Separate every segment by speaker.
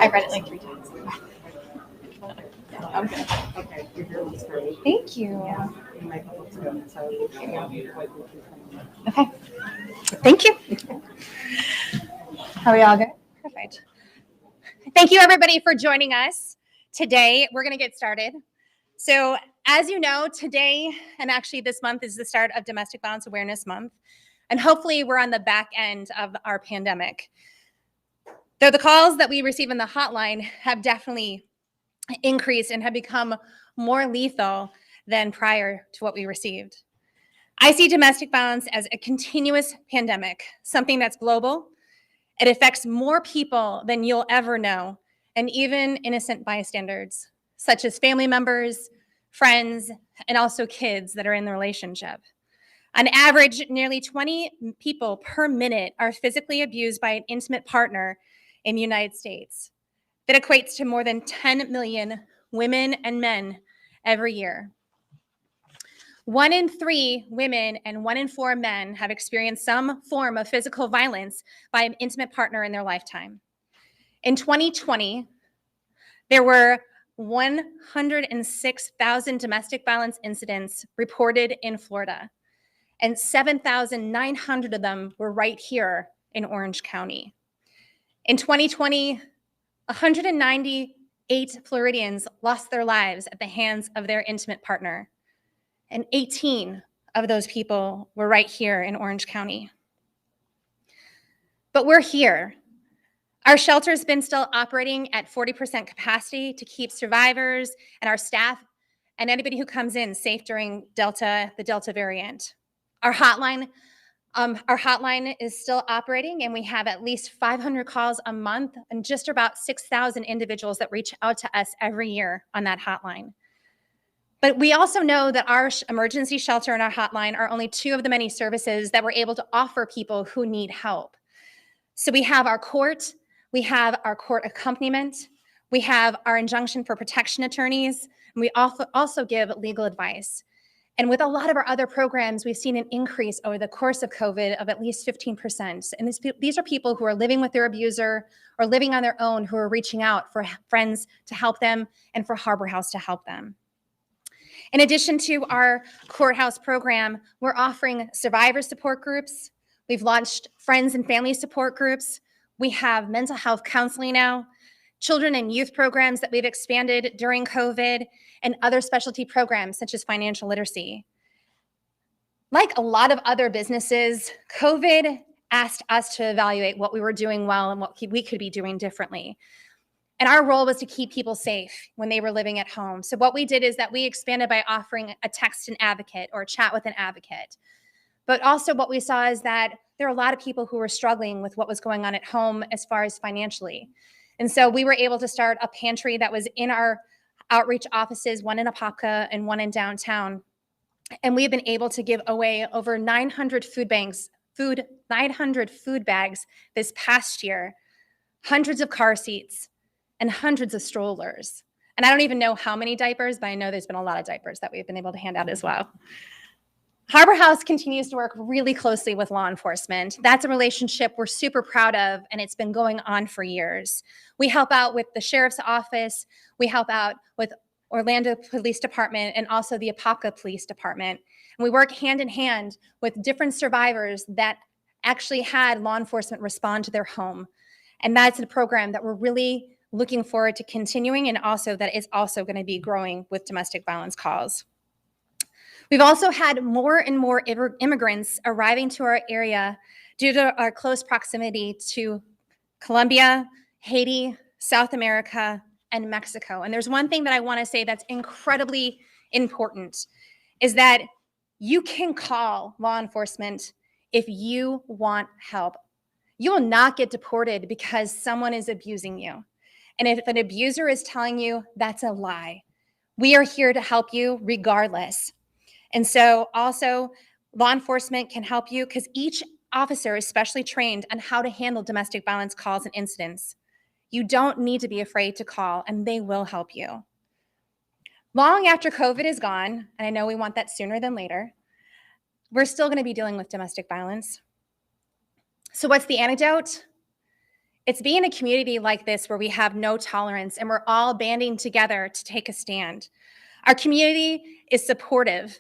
Speaker 1: I read it like 3 times.
Speaker 2: I'm good. Okay, your hair looks great.
Speaker 1: Thank you.
Speaker 2: Your makeup looks good. So,
Speaker 1: Okay. Thank you. Are we all good? Perfect. Thank you, everybody, for joining us today. We're going to get started. So, as you know, today, and actually this month, is the start of Domestic Violence Awareness Month. And hopefully we're on the back end of our pandemic. Though the calls that we receive in the hotline have definitely increased and have become more lethal than prior to what we received. I see domestic violence as a continuous pandemic, something that's global. It affects more people than you'll ever know, and even innocent bystanders, such as family members, friends, and also kids that are in the relationship. On average, nearly 20 people per minute are physically abused by an intimate partner in the United States. That equates to more than 10 million women and men every year. 1 in 3 women and 1 in 4 men have experienced some form of physical violence by an intimate partner in their lifetime. In 2020, there were 106,000 domestic violence incidents reported in Florida, and 7,900 of them were right here in Orange County. In 2020, 198 Floridians lost their lives at the hands of their intimate partner, and 18 of those people were right here in Orange County. But we're here. Our shelter's been still operating at 40% capacity to keep survivors and our staff and anybody who comes in safe during the Delta variant. Our hotline is still operating, and we have at least 500 calls a month and just about 6,000 individuals that reach out to us every year on that hotline. But we also know that our emergency shelter and our hotline are only 2 of the many services that we're able to offer people who need help. So we have our court, we have our court accompaniment, we have our injunction for protection attorneys, and we also give legal advice. And with a lot of our other programs, we've seen an increase over the course of COVID of at least 15%. And these are people who are living with their abuser or living on their own who are reaching out for friends to help them and for Harbor House to help them. In addition to our courthouse program, we're offering survivor support groups. We've launched friends and family support groups. We have mental health counseling now, children and youth programs that we've expanded during COVID, and other specialty programs such as financial literacy. Like a lot of other businesses, COVID asked us to evaluate what we were doing well and what we could be doing differently. And our role was to keep people safe when they were living at home. So what we did is that we expanded by offering a text an advocate or a chat with an advocate. But also what we saw is that there are a lot of people who were struggling with what was going on at home as far as financially. And so we were able to start a pantry that was in our outreach offices, 1 in Apopka and 1 in downtown. And we've been able to give away over 900 food bags this past year, hundreds of car seats, and hundreds of strollers. And I don't even know how many diapers, but I know there's been a lot of diapers that we've been able to hand out as well. Harbor House continues to work really closely with law enforcement. That's a relationship we're super proud of, and it's been going on for years. We help out with the sheriff's office. We help out with Orlando Police Department and also the Apopka Police Department. And we work hand in hand with different survivors that actually had law enforcement respond to their home. And that's a program that we're really looking forward to continuing, and also that is also going to be growing with domestic violence calls. We've also had more and more immigrants arriving to our area due to our close proximity to Colombia, Haiti, South America, and Mexico. And there's one thing that I want to say that's incredibly important, is that you can call law enforcement if you want help. You will not get deported because someone is abusing you. And if an abuser is telling you, that's a lie. We are here to help you regardless. And so also law enforcement can help you because each officer is specially trained on how to handle domestic violence calls and incidents. You don't need to be afraid to call, and they will help you. Long after COVID is gone, and I know we want that sooner than later, we're still going to be dealing with domestic violence. So what's the antidote? It's being a community like this where we have no tolerance and we're all banding together to take a stand. Our community is supportive.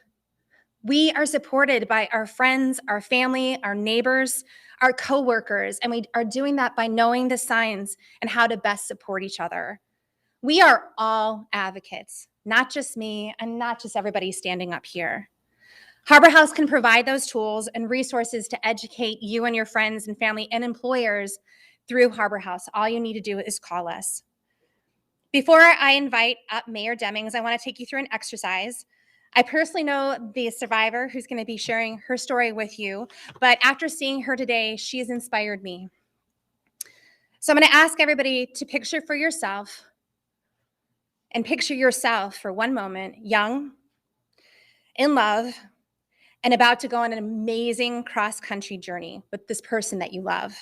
Speaker 1: We are supported by our friends, our family, our neighbors, our coworkers, and we are doing that by knowing the signs and how to best support each other. We are all advocates, not just me and not just everybody standing up here. Harbor House can provide those tools and resources to educate you and your friends and family and employers through Harbor House. All you need to do is call us. Before I invite up Mayor Demings, I want to take you through an exercise. I personally know the survivor who's going to be sharing her story with you, but after seeing her today, she has inspired me. So I'm going to ask everybody to picture for yourself and picture yourself for one moment, young, in love, and about to go on an amazing cross-country journey with this person that you love.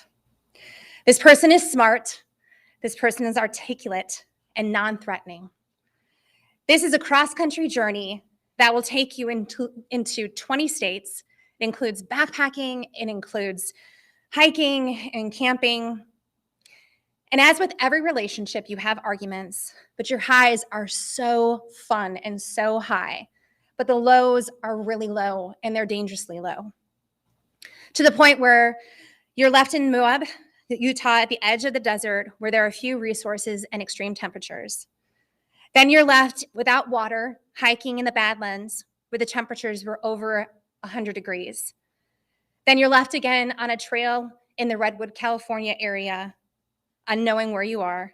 Speaker 1: This person is smart, this person is articulate and non-threatening. This is a cross-country journey that will take you into 20 states. It includes backpacking, it includes hiking and camping. And as with every relationship, you have arguments, but your highs are so fun and so high, but the lows are really low and they're dangerously low. To the point where you're left in Moab, Utah, at the edge of the desert where there are few resources and extreme temperatures. Then you're left without water, hiking in the Badlands where the temperatures were over 100 degrees. Then you're left again on a trail in the Redwood, California area, unknowing where you are.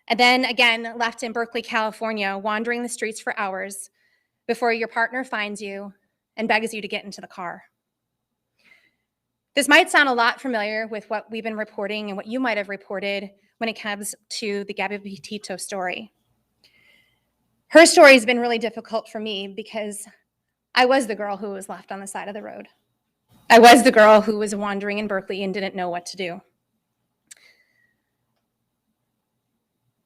Speaker 1: And then again, left in Berkeley, California, wandering the streets for hours before your partner finds you and begs you to get into the car. This might sound a lot familiar with what we've been reporting and what you might have reported when it comes to the Gabby Petito story. Her story has been really difficult for me because I was the girl who was left on the side of the road. I was the girl who was wandering in Berkeley and didn't know what to do.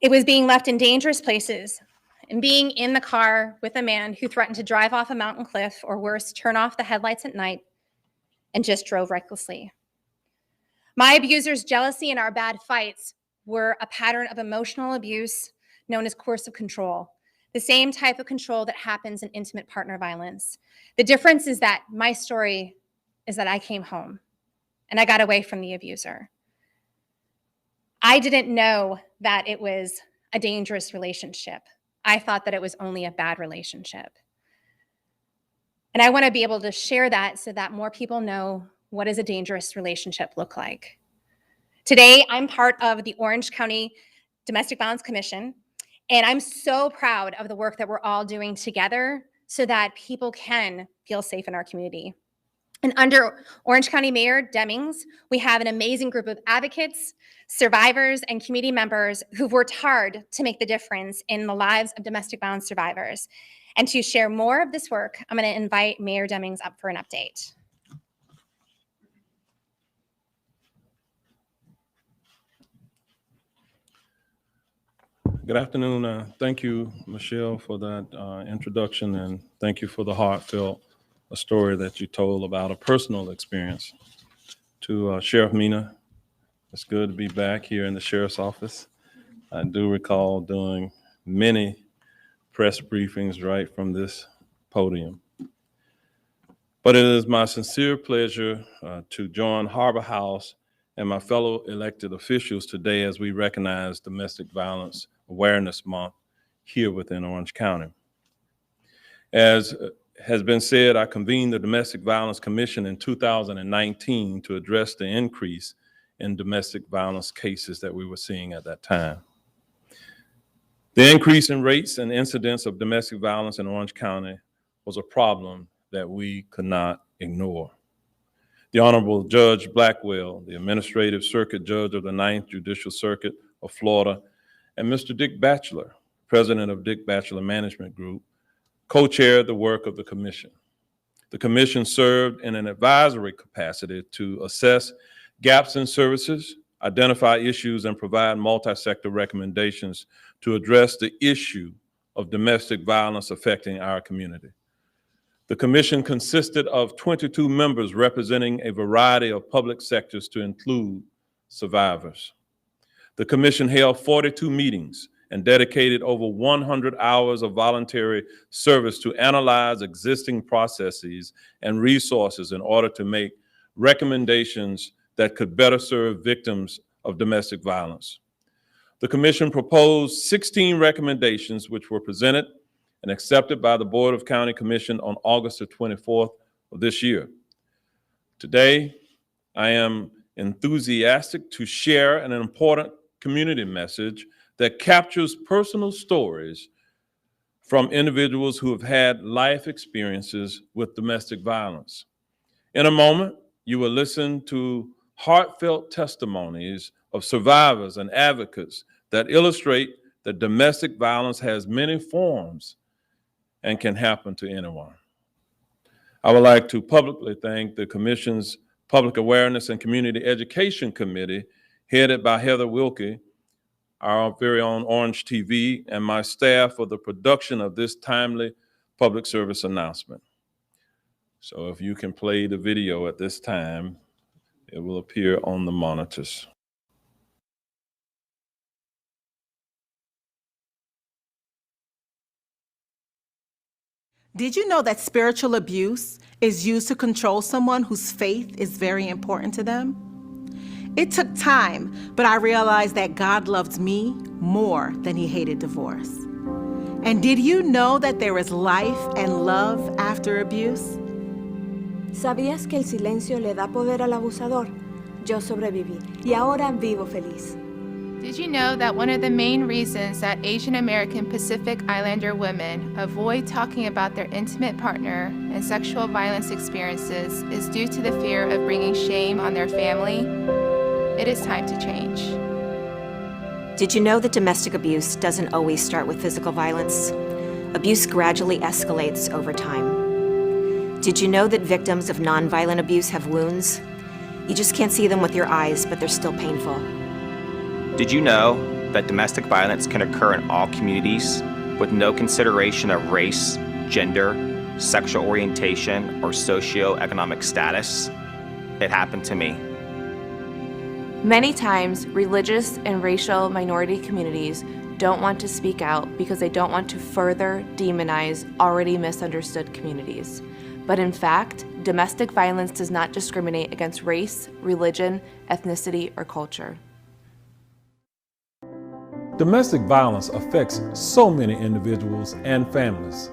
Speaker 1: It was being left in dangerous places and being in the car with a man who threatened to drive off a mountain cliff or worse, turn off the headlights at night and just drove recklessly. My abuser's jealousy and our bad fights were a pattern of emotional abuse known as coercive control, the same type of control that happens in intimate partner violence. The difference is that my story is that I came home and I got away from the abuser. I didn't know that it was a dangerous relationship. I thought that it was only a bad relationship. And I want to be able to share that so that more people know what does a dangerous relationship look like. Today, I'm part of the Orange County Domestic Violence Commission, and I'm so proud of the work that we're all doing together so that people can feel safe in our community. And under Orange County Mayor Demings, we have an amazing group of advocates, survivors, and community members who've worked hard to make the difference in the lives of domestic violence survivors. And to share more of this work, I'm going to invite Mayor Demings up for an update.
Speaker 3: Good afternoon. Thank you, Michelle, for that introduction, and thank you for the heartfelt story that you told about a personal experience. To Sheriff Mina, it's good to be back here in the Sheriff's office. I do recall doing many press briefings right from this podium. But it is my sincere pleasure to join Harbor House and my fellow elected officials today as we recognize Domestic Violence Awareness Month here within Orange County. As has been said, I convened the Domestic Violence Commission in 2019 to address the increase in domestic violence cases that we were seeing at that time. The increase in rates and incidents of domestic violence in Orange County was a problem that we could not ignore. The Honorable Judge Blackwell, the Administrative Circuit Judge of the 9th Judicial Circuit of Florida, and Mr. Dick Batchelor, president of Dick Batchelor Management Group, co-chaired the work of the commission. The commission served in an advisory capacity to assess gaps in services, identify issues, and provide multi-sector recommendations to address the issue of domestic violence affecting our community. The commission consisted of 22 members representing a variety of public sectors to include survivors. The commission held 42 meetings and dedicated over 100 hours of voluntary service to analyze existing processes and resources in order to make recommendations that could better serve victims of domestic violence. The commission proposed 16 recommendations, which were presented and accepted by the Board of County Commission on August the 24th of this year. Today, I am enthusiastic to share an important community message that captures personal stories from individuals who have had life experiences with domestic violence. In a moment, you will listen to heartfelt testimonies of survivors and advocates that illustrate that domestic violence has many forms and can happen to anyone. I would like to publicly thank the Commission's Public Awareness and Community Education Committee, headed by Heather Wilkie, our very own Orange TV, and my staff for the production of this timely public service announcement. So if you can play the video at this time, it will appear on the monitors.
Speaker 4: Did you know that spiritual abuse is used to control someone whose faith is very important to them? It took time, but I realized that God loved me more than he hated divorce. And did you know that there is life and love after abuse?
Speaker 5: ¿Sabías que el silencio le da poder al abusador? Yo sobreviví y ahora vivo feliz.
Speaker 6: Did you know that one of the main reasons that Asian American Pacific Islander women avoid talking about their intimate partner and sexual violence experiences is due to the fear of bringing shame on their family? It is time to change.
Speaker 7: Did you know that domestic abuse doesn't always start with physical violence? Abuse gradually escalates over time. Did you know that victims of nonviolent abuse have wounds? You just can't see them with your eyes, but they're still painful.
Speaker 8: Did you know that domestic violence can occur in all communities with no consideration of race, gender, sexual orientation, or socioeconomic status? It happened to me.
Speaker 9: Many times, religious and racial minority communities don't want to speak out because they don't want to further demonize already misunderstood communities. But in fact, domestic violence does not discriminate against race, religion, ethnicity, or culture.
Speaker 3: Domestic violence affects so many individuals and families.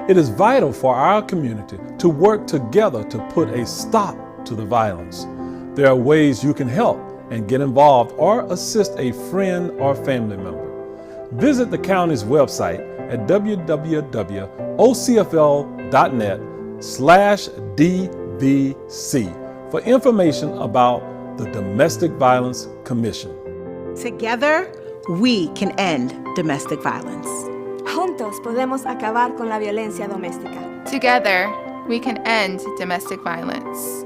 Speaker 3: It is vital for our community to work together to put a stop to the violence. There are ways you can help and get involved or assist a friend or family member. Visit the county's website at www.ocfl.net/DVC for information about the Domestic Violence Commission.
Speaker 4: Together, we can end domestic violence.
Speaker 5: Juntos podemos acabar con la violencia doméstica.
Speaker 6: Together, we can end domestic violence.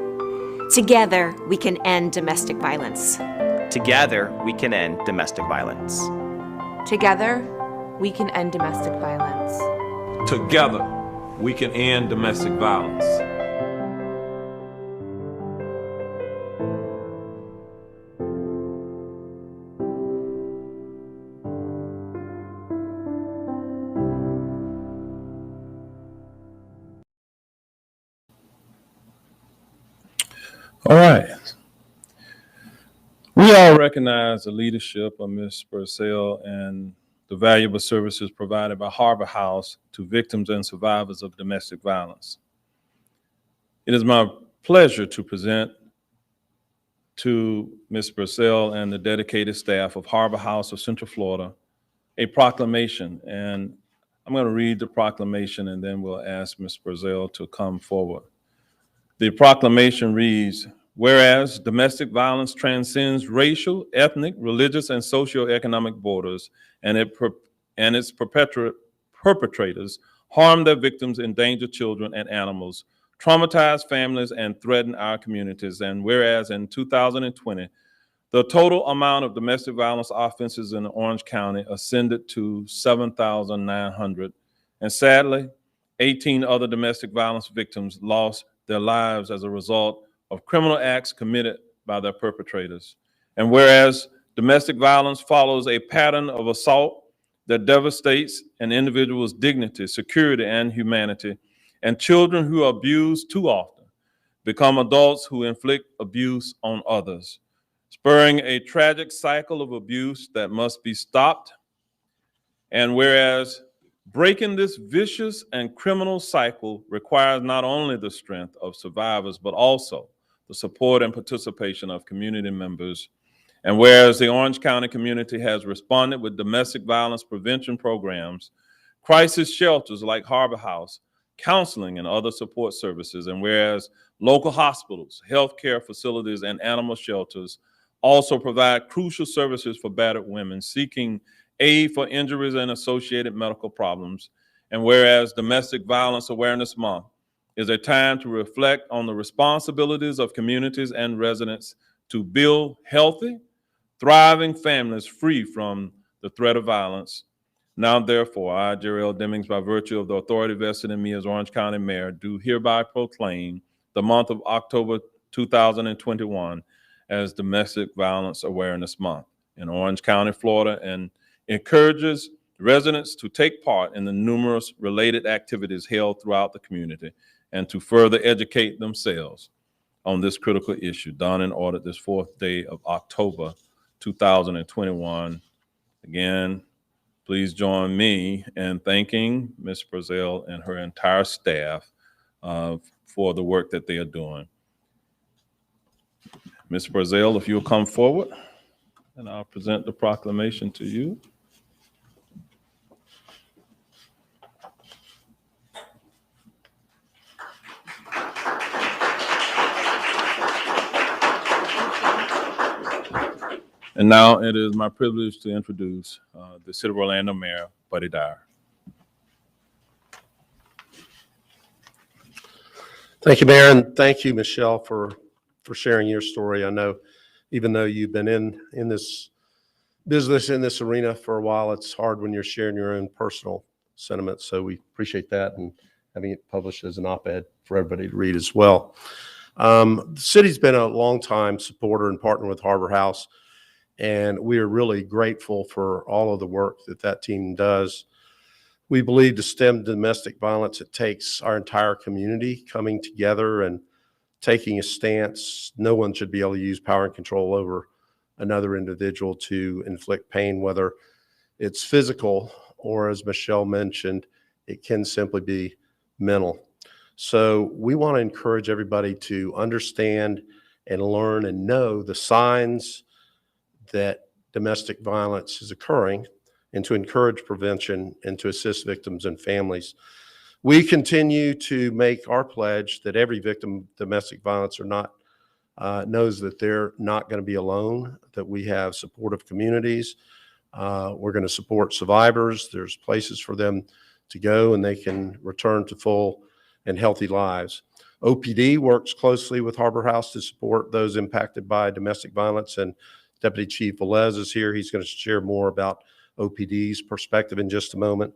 Speaker 7: Together, we can end domestic violence.
Speaker 8: Together, we can end domestic violence.
Speaker 9: Together, we can end domestic violence.
Speaker 3: Together, we can end domestic violence. All right. We all recognize the leadership of Ms. Sperzel and the valuable services provided by Harbor House to victims and survivors of domestic violence. It is my pleasure to present to Ms. Sperzel and the dedicated staff of Harbor House of Central Florida a proclamation. And I'm going to read the proclamation and then we'll ask Ms. Sperzel to come forward. The proclamation reads, whereas domestic violence transcends racial, ethnic, religious, and socioeconomic borders, and and its perpetrators harm their victims, endanger children and animals, traumatize families, and threaten our communities. And whereas in 2020, the total amount of domestic violence offenses in Orange County ascended to 7,900. And sadly, 18 other domestic violence victims lost their lives as a result of criminal acts committed by their perpetrators. And whereas domestic violence follows a pattern of assault that devastates an individual's dignity, security, and humanity, and children who are abused too often become adults who inflict abuse on others, spurring a tragic cycle of abuse that must be stopped. And whereas breaking this vicious and criminal cycle requires not only the strength of survivors, but also the support and participation of community members. And whereas the Orange County community has responded with domestic violence prevention programs, crisis shelters like Harbor House, counseling, and other support services, and whereas local hospitals, healthcare facilities, and animal shelters also provide crucial services for battered women seeking aid for injuries and associated medical problems, and whereas Domestic Violence Awareness Month is a time to reflect on the responsibilities of communities and residents to build healthy, thriving families free from the threat of violence. Now, therefore, I, Jerry L. Demings, by virtue of the authority vested in me as Orange County Mayor, do hereby proclaim the month of October 2021 as Domestic Violence Awareness Month in Orange County, Florida, and encourages residents to take part in the numerous related activities held throughout the community and to further educate themselves on this critical issue, done and ordered this 4th day of October 2021. Again, please join me in thanking Ms. Sperzel and her entire staff for the work that they are doing. Ms. Sperzel, if you'll come forward, and I'll present the proclamation to you. And now it is my privilege to introduce the City of Orlando Mayor, Buddy Dyer.
Speaker 10: Thank you, Mayor, and thank you, Michelle, for sharing your story. I know even though you've been in this business, in this arena for a while, it's hard when you're sharing your own personal sentiments. So we appreciate that and having it published as an op-ed for everybody to read as well. The city's been a long time supporter and partner with Harbor House, and we are really grateful for all of the work that team does. We believe to stem domestic violence, it takes our entire community coming together and taking a stance. No one should be able to use power and control over another individual to inflict pain, whether it's physical or, as Michelle mentioned, it can simply be mental. So we want to encourage everybody to understand and learn and know the signs that domestic violence is occurring, and to encourage prevention and to assist victims and families. We continue to make our pledge that every victim of domestic violence knows that they're not going to be alone, that we have supportive communities. We're going to support survivors. There's places for them to go and they can return to full and healthy lives. OPD works closely with Harbor House to support those impacted by domestic violence, and Deputy Chief Velez is here. He's going to share more about OPD's perspective in just a moment.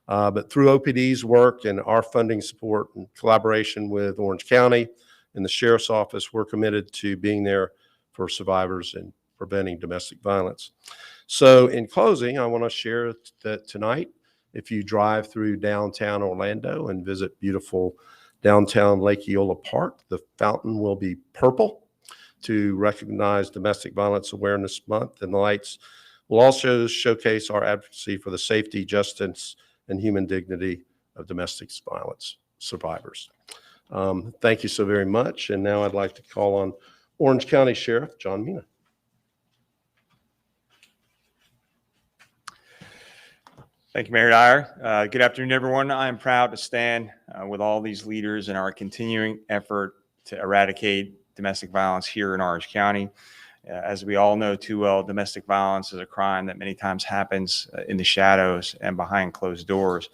Speaker 10: But through OPD's work and our funding support and collaboration with Orange County and the Sheriff's Office, we're committed to being there for survivors and preventing domestic violence. So in closing, I want to share that tonight, if you drive through downtown Orlando and visit beautiful downtown Lake Eola Park, the fountain will be purple to recognize Domestic Violence Awareness Month, and the lights will also showcase our advocacy for the safety, justice, and human dignity of domestic violence survivors. Thank you so very much. And now I'd like to call on Orange County Sheriff John Mina.
Speaker 11: Thank you, Mayor Dyer. Good afternoon, everyone. I am proud to stand with all these leaders in our continuing effort to eradicate domestic violence here in Orange County. As we all know too well, domestic violence is a crime that many times happens in the shadows and behind closed doors.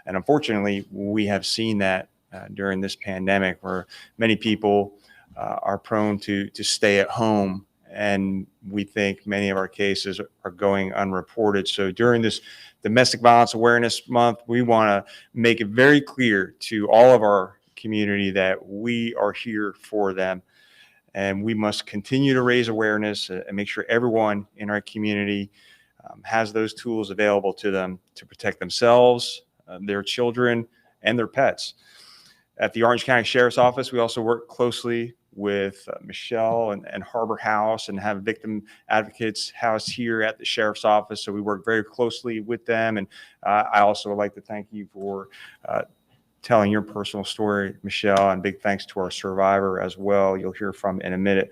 Speaker 11: And unfortunately, we have seen that during this pandemic, where many people are prone to stay at home, and we think many of our cases are going unreported. So during this Domestic Violence Awareness Month, we want to make it very clear to all of our community that we are here for them. And we must continue to raise awareness and make sure everyone in our community has those tools available to them to protect themselves, their children, and their pets. At the Orange County Sheriff's Office, we also work closely with Michelle and Harbor House, and have victim advocates housed here at the Sheriff's Office. So we work very closely with them. And I also would like to thank you for telling your personal story, Michelle, and big thanks to our survivor as well. You'll hear from in a minute.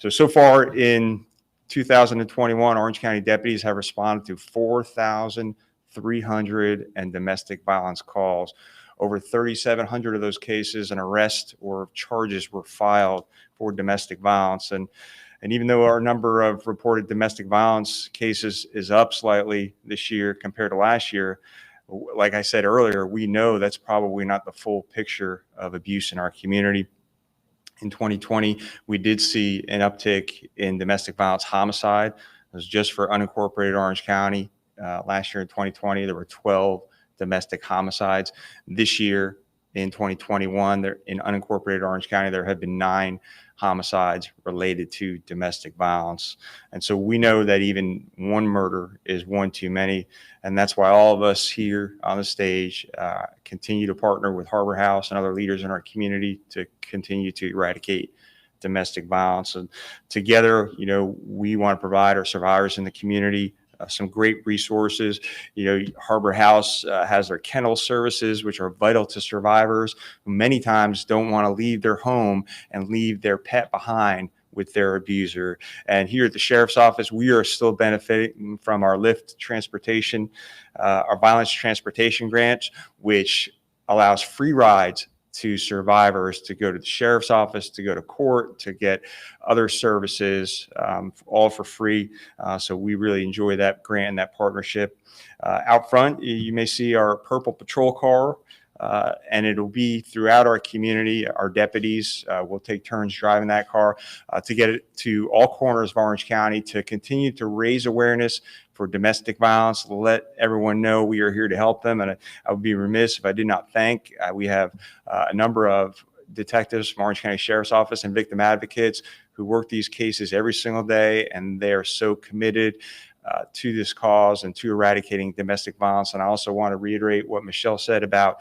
Speaker 11: So far in 2021, Orange County deputies have responded to 4,300 domestic violence calls. Over 3,700 of those cases and arrests or charges were filed for domestic violence. And even though our number of reported domestic violence cases is up slightly this year compared to last year, like I said earlier, we know that's probably not the full picture of abuse in our community. In 2020, we did see an uptick in domestic violence homicide. It was just for unincorporated Orange County. Last year in 2020, there were 12 domestic homicides. This year in 2021, in unincorporated Orange County, there have been 9 homicides related to domestic violence. And so we know that even one murder is one too many. And that's why all of us here on the stage continue to partner with Harbor House and other leaders in our community to continue to eradicate domestic violence. And together, we want to provide our survivors in the community some great resources. Harbor House has their kennel services, which are vital to survivors who many times don't want to leave their home and leave their pet behind with their abuser. And here at the Sheriff's Office, we are still benefiting from our LIFT transportation, our violence transportation grant, which allows free rides to survivors to go to the Sheriff's Office, to go to court, to get other services, all for free. So we really enjoy that grant and that partnership. Out front, you may see our purple patrol car, and it'll be throughout our community. Our deputies will take turns driving that car to get it to all corners of Orange County to continue to raise awareness for domestic violence, let everyone know we are here to help them. And I would be remiss if I did not thank, we have a number of detectives from Orange County Sheriff's Office and victim advocates who work these cases every single day, and they are so committed to this cause and to eradicating domestic violence. And I also want to reiterate what Michelle said about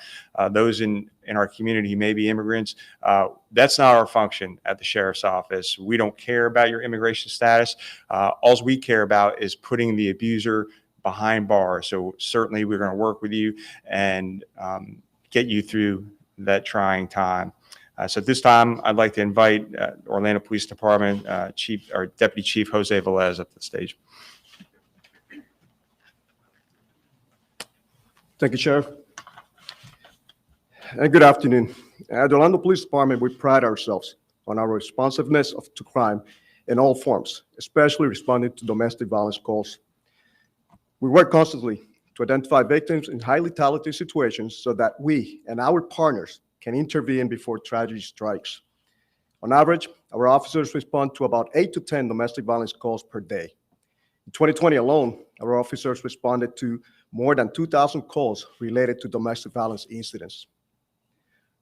Speaker 11: those in our community who may be immigrants. That's not our function at the Sheriff's Office. We don't care about your immigration status. All we care about is putting the abuser behind bars. So certainly we're going to work with you and get you through that trying time. So at this time, I'd like to invite Orlando Police Department Deputy Chief Jose Velez up to the stage.
Speaker 12: Thank you, Sheriff. And good afternoon. At the Orlando Police Department, we pride ourselves on our responsiveness to crime in all forms, especially responding to domestic violence calls. We work constantly to identify victims in high lethality situations so that we and our partners can intervene before tragedy strikes. On average, our officers respond to about 8 to 10 domestic violence calls per day. In 2020 alone, our officers responded to more than 2,000 calls related to domestic violence incidents.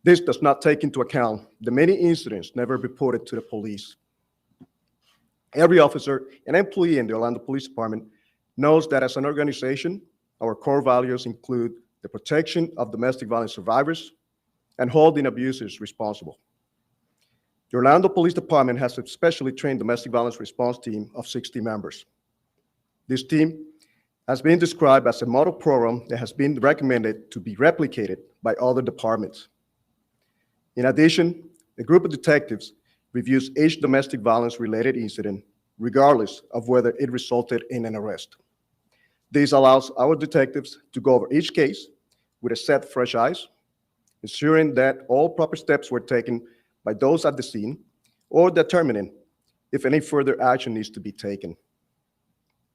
Speaker 12: This does not take into account the many incidents never reported to the police. Every officer and employee in the Orlando Police Department knows that as an organization, our core values include the protection of domestic violence survivors and holding abusers responsible. The Orlando Police Department has a specially trained domestic violence response team of 60 members. This team has been described as a model program that has been recommended to be replicated by other departments. In addition, a group of detectives reviews each domestic violence-related incident, regardless of whether it resulted in an arrest. This allows our detectives to go over each case with a set of fresh eyes, ensuring that all proper steps were taken by those at the scene or determining if any further action needs to be taken.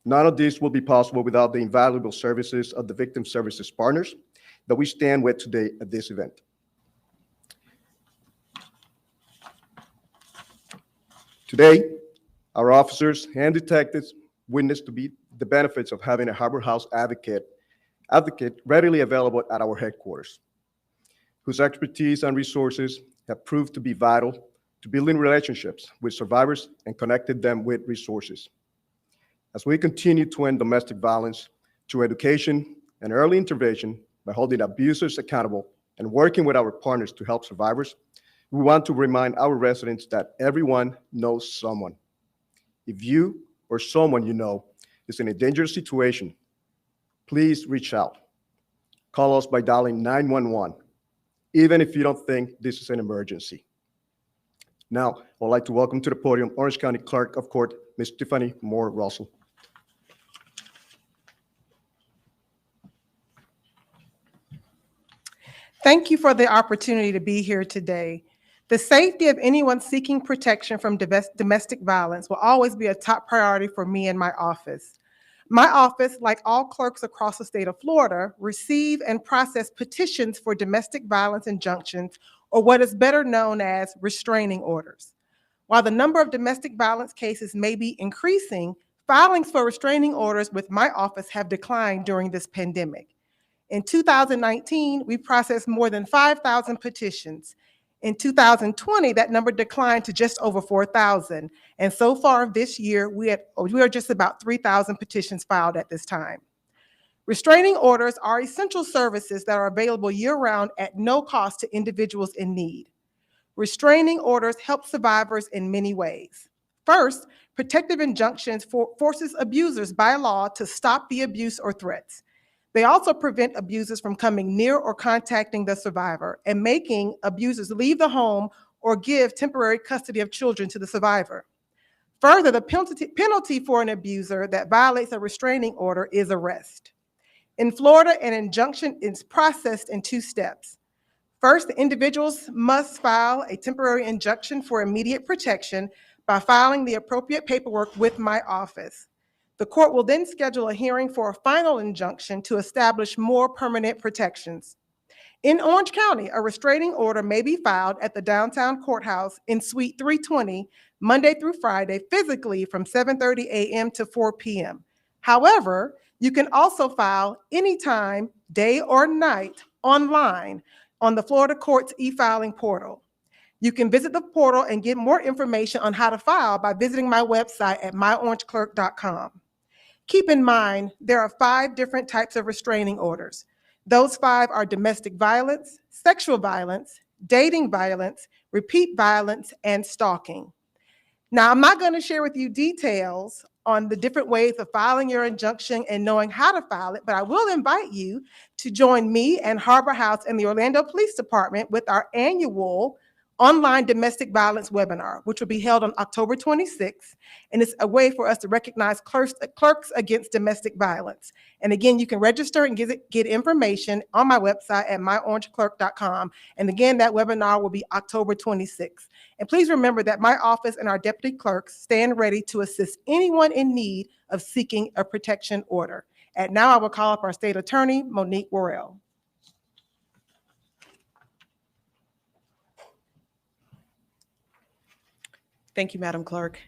Speaker 12: None of this will be possible without the invaluable services of the victim services partners that we stand with today at this event. Today, our officers and detectives witness to be the benefits of having a Harbor House advocate readily available at our headquarters, whose expertise and resources have proved to be vital to building relationships with survivors and connected them with resources. As we continue to end domestic violence through education and early intervention by holding abusers accountable and working with our partners to help survivors, we want to remind our residents that everyone knows someone. If you or someone you know is in a dangerous situation, please reach out. Call us by dialing 911, even if you don't think this is an emergency. Now, I'd like to welcome to the podium Orange County Clerk of Court, Ms. Tiffany Moore Russell.
Speaker 13: Thank you for the opportunity to be here today. The safety of anyone seeking protection from domestic violence will always be a top priority for me and my office. My office, like all clerks across the state of Florida, receive and process petitions for domestic violence injunctions, or what is better known as restraining orders. While the number of domestic violence cases may be increasing, filings for restraining orders with my office have declined during this pandemic. In 2019, we processed more than 5,000 petitions. In 2020, that number declined to just over 4,000. And so far this year, we are just about 3,000 petitions filed at this time. Restraining orders are essential services that are available year-round at no cost to individuals in need. Restraining orders help survivors in many ways. First, protective injunctions forces abusers by law to stop the abuse or threats. They also prevent abusers from coming near or contacting the survivor and making abusers leave the home or give temporary custody of children to the survivor. Further, the penalty for an abuser that violates a restraining order is arrest. In Florida, an injunction is processed in 2 steps. First, the individuals must file a temporary injunction for immediate protection by filing the appropriate paperwork with my office. The court will then schedule a hearing for a final injunction to establish more permanent protections. In Orange County, a restraining order may be filed at the downtown courthouse in Suite 320, Monday through Friday, physically from 7:30 a.m. to 4 p.m. However, you can also file anytime, day or night, online on the Florida Court's e-filing portal. You can visit the portal and get more information on how to file by visiting my website at myorangeclerk.com. Keep in mind, there are 5 different types of restraining orders. Those 5 are domestic violence, sexual violence, dating violence, repeat violence, and stalking. Now, I'm not going to share with you details on the different ways of filing your injunction and knowing how to file it, but I will invite you to join me and Harbor House and the Orlando Police Department with our annual online domestic violence webinar, which will be held on October 26th. And it's a way for us to recognize clerks against domestic violence. And again, you can register and get information on my website at myorangeclerk.com. And again, that webinar will be October 26th. And please remember that my office and our deputy clerks stand ready to assist anyone in need of seeking a protection order. And now I will call up our state attorney, Monique Worrell.
Speaker 14: Thank you, Madam Clerk.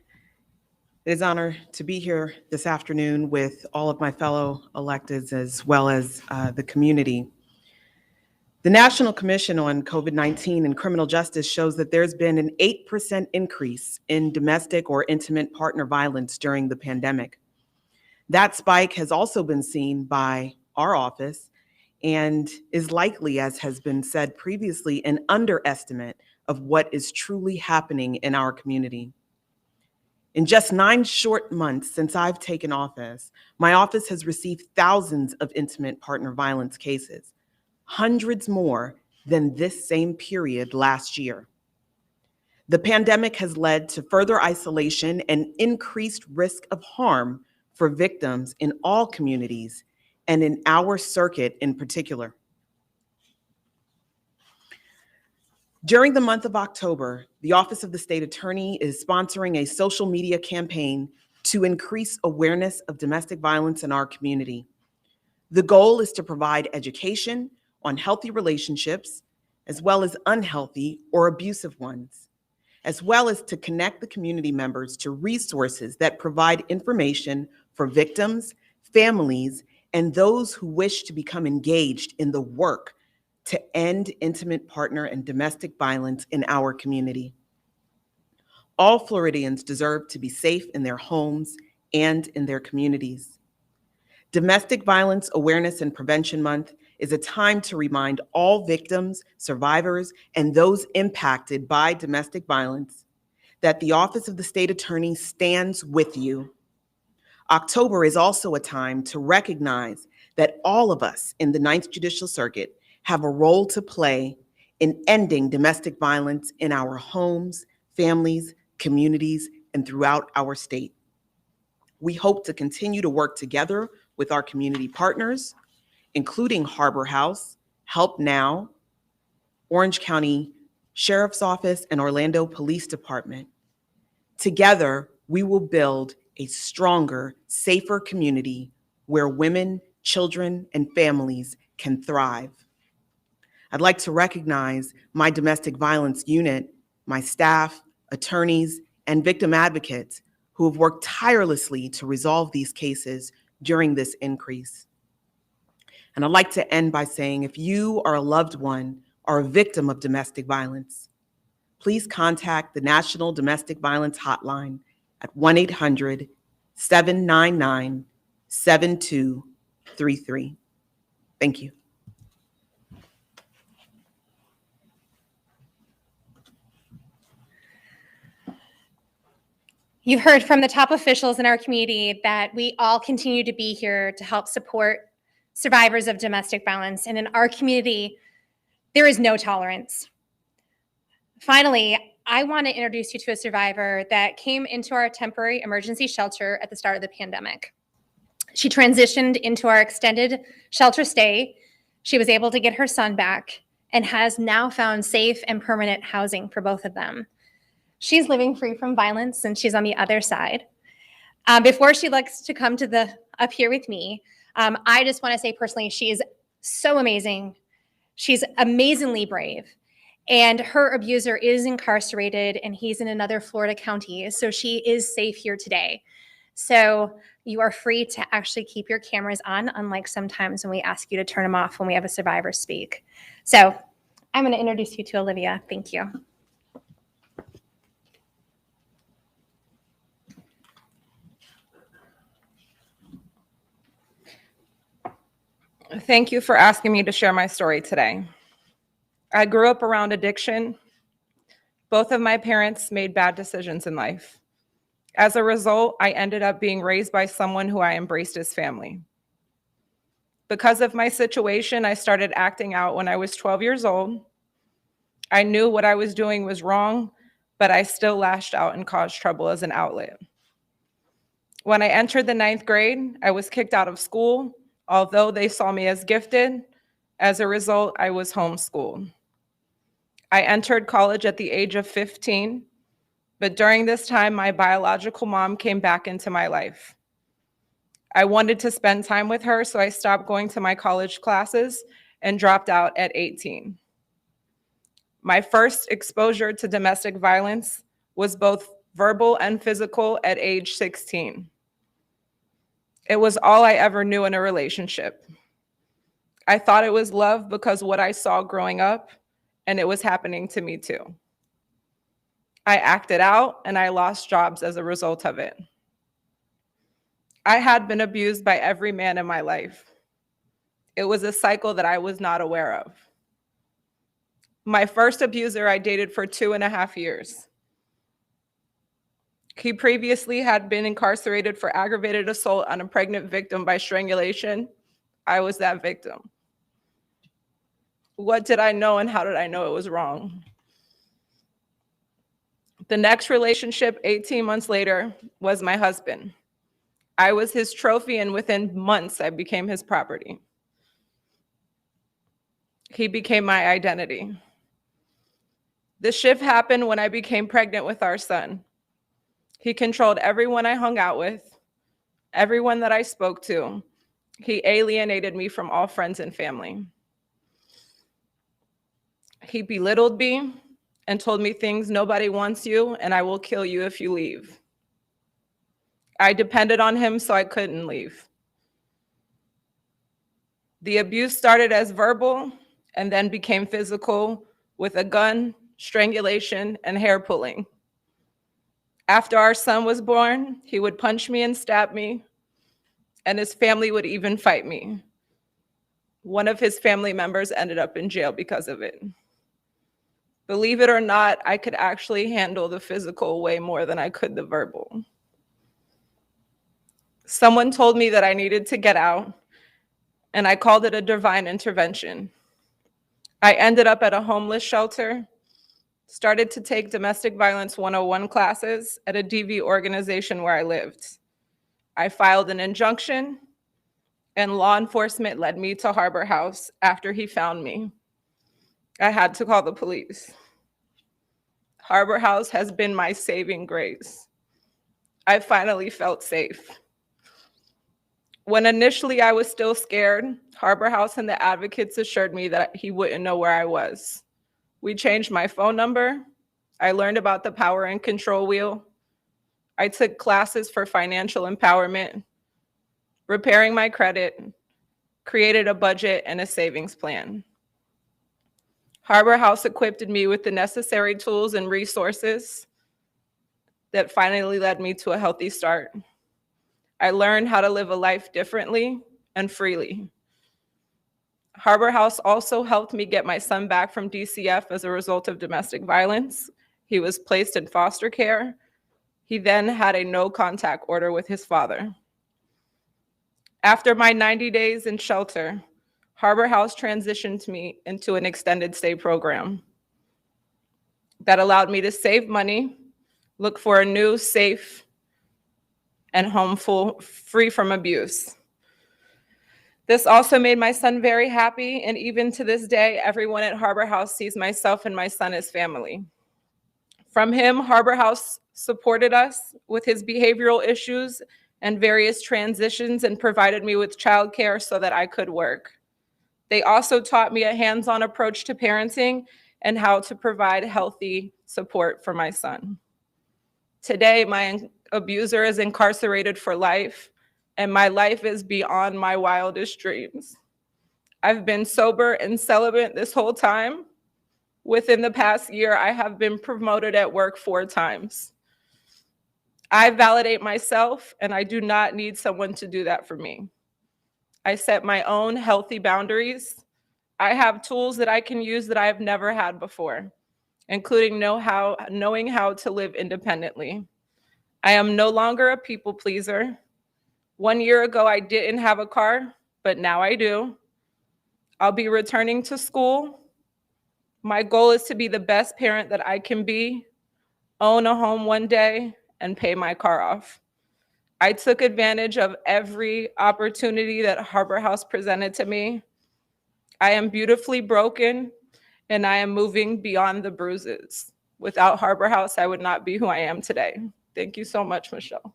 Speaker 14: It is an honor to be here this afternoon with all of my fellow electeds as well as the community. The National Commission on COVID-19 and Criminal Justice shows that there's been an 8% increase in domestic or intimate partner violence during the pandemic. That spike has also been seen by our office and is likely, as has been said previously, an underestimate of what is truly happening in our community. In just 9 short months since I've taken office, my office has received thousands of intimate partner violence cases, hundreds more than this same period last year. The pandemic has led to further isolation and increased risk of harm for victims in all communities and in our circuit in particular. During the month of October, the Office of the State Attorney is sponsoring a social media campaign to increase awareness of domestic violence in our community. The goal is to provide education on healthy relationships, as well as unhealthy or abusive ones, as well as to connect the community members to resources that provide information for victims, families, and those who wish to become engaged in the work to end intimate partner and domestic violence in our community. All Floridians deserve to be safe in their homes and in their communities. Domestic Violence Awareness and Prevention Month is a time to remind all victims, survivors, and those impacted by domestic violence that the Office of the State Attorney stands with you. October is also a time to recognize that all of us in the Ninth Judicial Circuit have a role to play in ending domestic violence in our homes, families, communities, and throughout our state. We hope to continue to work together with our community partners, including Harbor House, Help Now, Orange County Sheriff's Office, and Orlando Police Department. Together, we will build a stronger, safer community where women, children, and families can thrive. I'd like to recognize my domestic violence unit, my staff, attorneys, and victim advocates who have worked tirelessly to resolve these cases during this increase. And I'd like to end by saying, if you are a loved one or a victim of domestic violence, please contact the National Domestic Violence Hotline at 1-800-799-7233. Thank you.
Speaker 1: You've heard from the top officials in our community that we all continue to be here to help support survivors of domestic violence. And in our community, there is no tolerance. Finally, I want to introduce you to a survivor that came into our temporary emergency shelter at the start of the pandemic. She transitioned into our extended shelter stay. She was able to get her son back and has now found safe and permanent housing for both of them. She's living free from violence, and she's on the other side. Before she looks to come to up here with me, I just want to say personally, she is so amazing. She's amazingly brave, and her abuser is incarcerated, and he's in another Florida county, so she is safe here today. So you are free to actually keep your cameras on, unlike sometimes when we ask you to turn them off when we have a survivor speak. So I'm going to introduce you to Olivia. Thank you.
Speaker 15: Thank you for asking me to share my story today. I grew up around addiction. Both of my parents made bad decisions in life. As a result, I ended up being raised by someone who I embraced as family. Because of my situation, I started acting out when I was 12 years old. I knew what I was doing was wrong, but I still lashed out and caused trouble as an outlet. When I entered the 9th grade, I was kicked out of school. Although they saw me as gifted, as a result, I was homeschooled. I entered college at the age of 15, but during this time, my biological mom came back into my life. I wanted to spend time with her, so I stopped going to my college classes and dropped out at 18. My first exposure to domestic violence was both verbal and physical at age 16. It was all I ever knew in a relationship. I thought it was love because what I saw growing up, and it was happening to me too. I acted out and I lost jobs as a result of it. I had been abused by every man in my life. It was a cycle that I was not aware of. My first abuser I dated for 2.5 years. He previously had been incarcerated for aggravated assault on a pregnant victim by strangulation. I was that victim. What did I know and how did I know it was wrong? The next relationship 18 months later was my husband. I was his trophy, and within months, I became his property. He became my identity. The shift happened when I became pregnant with our son. He controlled everyone I hung out with, everyone that I spoke to. He alienated me from all friends and family. He belittled me and told me things: nobody wants you, and I will kill you if you leave. I depended on him, so I couldn't leave. The abuse started as verbal and then became physical with a gun, strangulation, and hair pulling. After our son was born, he would punch me and stab me, and his family would even fight me. One of his family members ended up in jail because of it. Believe it or not, I could actually handle the physical way more than I could the verbal. Someone told me that I needed to get out, and I called it a divine intervention. I ended up at a homeless shelter, started to take domestic violence 101 classes at a DV organization where I lived. I filed an injunction, and law enforcement led me to Harbor House after he found me. I had to call the police. Harbor House has been my saving grace. I finally felt safe. When initially I was still scared, Harbor House and the advocates assured me that he wouldn't know where I was. We changed my phone number. I learned about the power and control wheel. I took classes for financial empowerment, repairing my credit, created a budget and a savings plan. Harbor House equipped me with the necessary tools and resources that finally led me to a healthy start. I learned how to live a life differently and freely. Harbor House also helped me get my son back from DCF as a result of domestic violence. He was placed in foster care. He then had a no contact order with his father. After my 90 days in shelter, Harbor House transitioned me into an extended stay program that allowed me to save money, look for a new, safe, and home free from abuse. This also made my son very happy, and even to this day, everyone at Harbor House sees myself and my son as family. From him, Harbor House supported us with his behavioral issues and various transitions and provided me with childcare so that I could work. They also taught me a hands-on approach to parenting and how to provide healthy support for my son. Today, my abuser is incarcerated for life, and my life is beyond my wildest dreams. I've been sober and celibate this whole time. Within the past year, I have been promoted at work 4 times. I validate myself, and I do not need someone to do that for me. I set my own healthy boundaries. I have tools that I can use that I have never had before, including knowing how to live independently. I am no longer a people pleaser. 1 year ago, I didn't have a car, but now I do. I'll be returning to school. My goal is to be the best parent that I can be, own a home one day, and pay my car off. I took advantage of every opportunity that Harbor House presented to me. I am beautifully broken, and I am moving beyond the bruises. Without Harbor House, I would not be who I am today. Thank you so much, Michelle.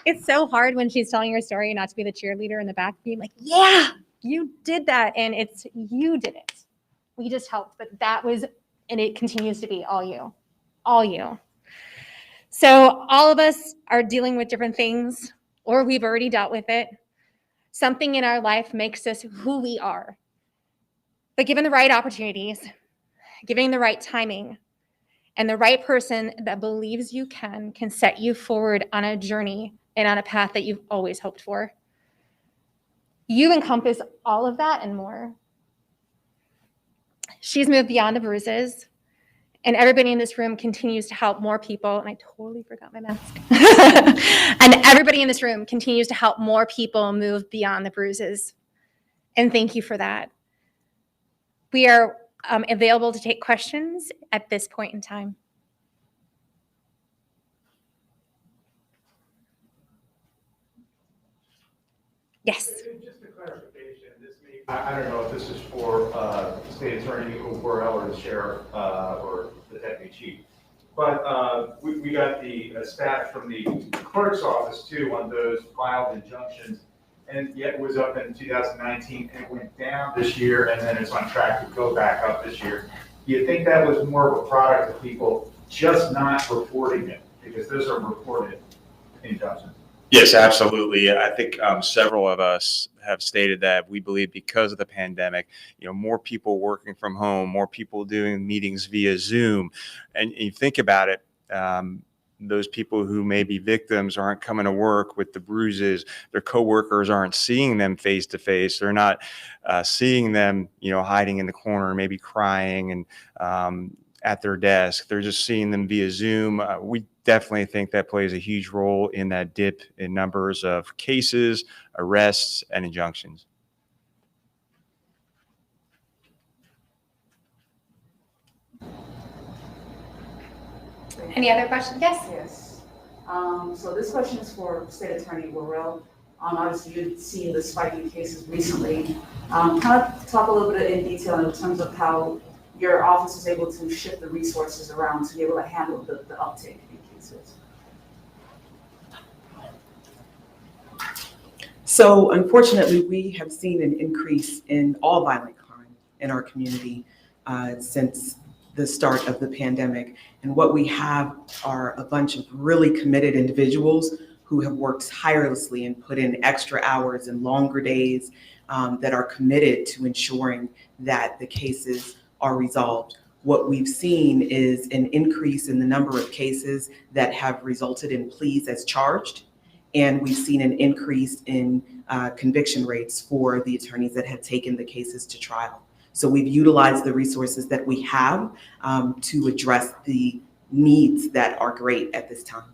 Speaker 1: It's so hard when she's telling her story not to be the cheerleader in the back being like, yeah, you did that. And you did it. We just helped, but that was, and it continues to be all you, all you. So all of us are dealing with different things, or we've already dealt with it. Something in our life makes us who we are. But given the right opportunities, giving the right timing, and the right person that believes you can set you forward on a journey and on a path that you've always hoped for. You encompass all of that and more. She's moved beyond the bruises, and everybody in this room continues to help more people. And I totally forgot my mask. And everybody in this room continues to help more people move beyond the bruises. And thank you for that. We are available to take questions at this point in time. Yes.
Speaker 16: Just a clarification, I don't know if this is for State Attorney Burrell or the Sheriff or the Deputy Chief, but we got the stat from the clerk's office too on those filed injunctions, and yet it was up in 2019 and it went down this year, and then it's on track to go back up this year. Do you think that was more of a product of people just not reporting it? Because those are reported injunctions.
Speaker 11: Yes, absolutely. I think several of us have stated that we believe because of the pandemic, more people working from home, more people doing meetings via Zoom, and you think about it, those people who may be victims aren't coming to work with the bruises. Their coworkers aren't seeing them face to face. They're not seeing them, hiding in the corner, maybe crying and at their desk. They're just seeing them via Zoom. We definitely think that plays a huge role in that dip in numbers of cases, arrests, and injunctions.
Speaker 1: Any other questions? Yes?
Speaker 2: Yes. So this question is for State Attorney Burrell. Obviously, you've seen the spike in cases recently. Kind of talk a little bit in detail in terms of how your office is able to shift the resources around to be able to handle the uptake in cases.
Speaker 14: So unfortunately, we have seen an increase in all violent crime in our community since the start of the pandemic. And what we have are a bunch of really committed individuals who have worked tirelessly and put in extra hours and longer days that are committed to ensuring that the cases are resolved. What we've seen is an increase in the number of cases that have resulted in pleas as charged. And we've seen an increase in conviction rates for the attorneys that have taken the cases to trial. So we've utilized the resources that we have to address the needs that are great at this time.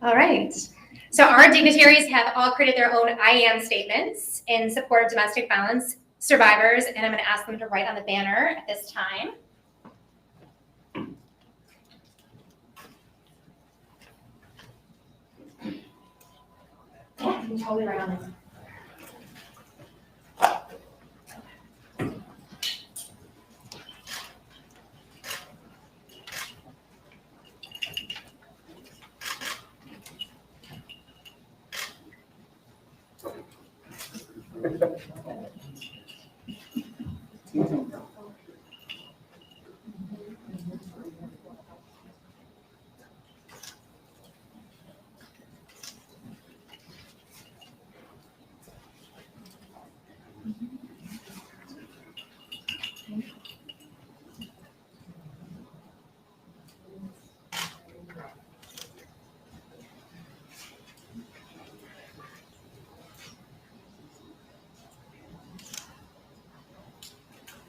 Speaker 1: All right. So our dignitaries have all created their own I am statements in support of domestic violence survivors, and I'm going to ask them to write on the banner at this time. Yeah, you can totally write on this.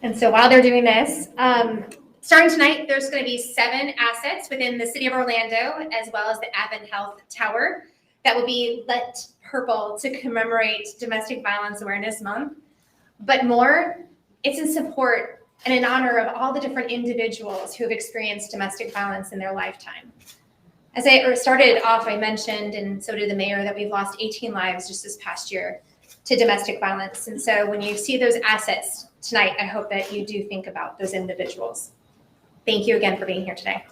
Speaker 1: And so while they're doing this, starting tonight, there's going to be 7 assets within the city of Orlando, as well as the Advent Health Tower, that will be lit purple to commemorate Domestic Violence Awareness Month. But more, it's in support and in honor of all the different individuals who have experienced domestic violence in their lifetime. As I started off, I mentioned, and so did the mayor, that we've lost 18 lives just this past year to domestic violence. And so when you see those assets tonight, I hope that you do think about those individuals. Thank you again for being here today.